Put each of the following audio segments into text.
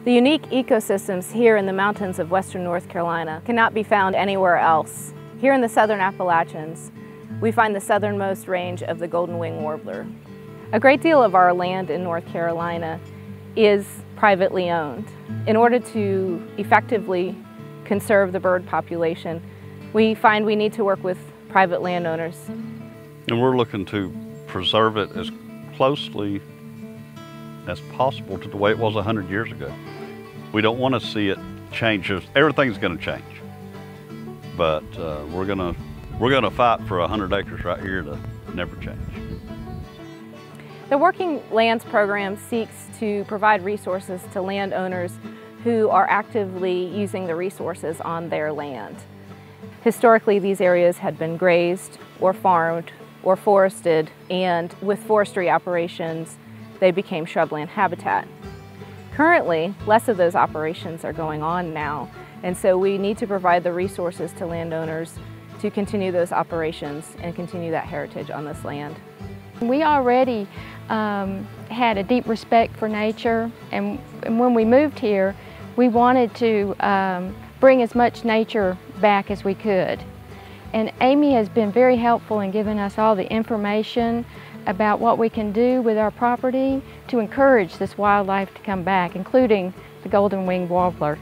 The unique ecosystems here in the mountains of western North Carolina cannot be found anywhere else. Here in the southern Appalachians, we find the southernmost range of the Golden-winged Warbler. A great deal of our land in North Carolina is privately owned. In order to effectively conserve the bird population, we find we need to work with private landowners. And we're looking to preserve it as closely as possible to the way it was 100 years ago. We don't want to see it change. Everything's going to change, but we're going to fight for 100 acres right here to never change. The Working Lands program seeks to provide resources to landowners who are actively using the resources on their land. Historically, these areas had been grazed or farmed or forested, and with forestry operations, they became shrubland habitat. Currently, less of those operations are going on now, and so we need to provide the resources to landowners to continue those operations and continue that heritage on this land. We already had a deep respect for nature, and when we moved here, we wanted to bring as much nature back as we could. And Aimee has been very helpful in giving us all the information about what we can do with our property to encourage this wildlife to come back, including the Golden-winged Warbler.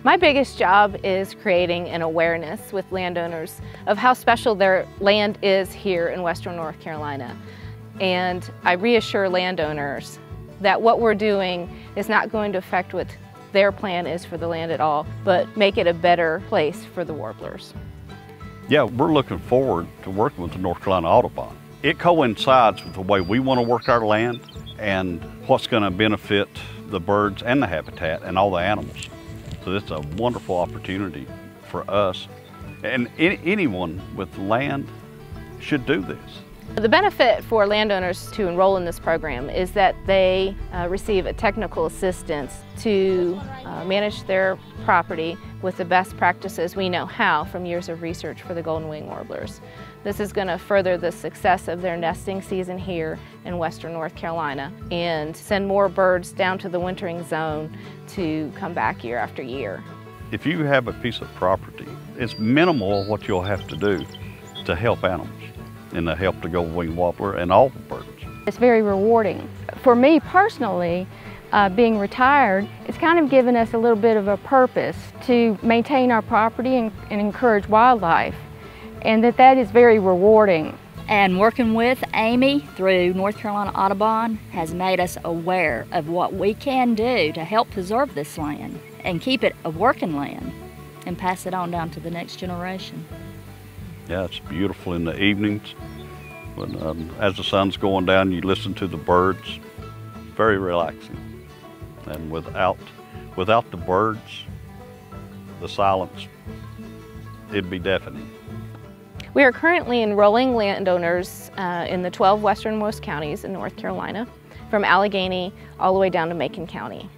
My biggest job is creating an awareness with landowners of how special their land is here in western North Carolina. And I reassure landowners that what we're doing is not going to affect what their plan is for the land at all, but make it a better place for the warblers. Yeah, we're looking forward to working with the North Carolina Audubon. It coincides with the way we want to work our land and what's going to benefit the birds and the habitat and all the animals. So it's a wonderful opportunity for us, and anyone with land should do this. The benefit for landowners to enroll in this program is that they receive a technical assistance to manage their property with the best practices we know how from years of research for the Golden-winged Warblers. This is going to further the success of their nesting season here in western North Carolina and send more birds down to the wintering zone to come back year after year. If you have a piece of property, it's minimal what you'll have to do to help animals and to help the Golden-winged Warbler and all the birds. It's very rewarding. For me personally, being retired, it's kind of given us a little bit of a purpose to maintain our property and encourage wildlife, and that is very rewarding. And working with Aimee through North Carolina Audubon has made us aware of what we can do to help preserve this land and keep it a working land and pass it on down to the next generation. Yeah, it's beautiful in the evenings. When, as the sun's going down, you listen to the birds. Very relaxing. And without the birds, the silence, it'd be deafening. We are currently enrolling landowners in the 12 westernmost counties in North Carolina, from Allegheny all the way down to Macon County.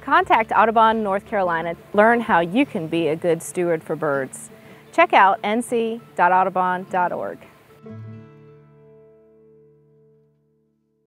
Contact Audubon, North Carolina. Learn how you can be a good steward for birds. Check out nc.audubon.org.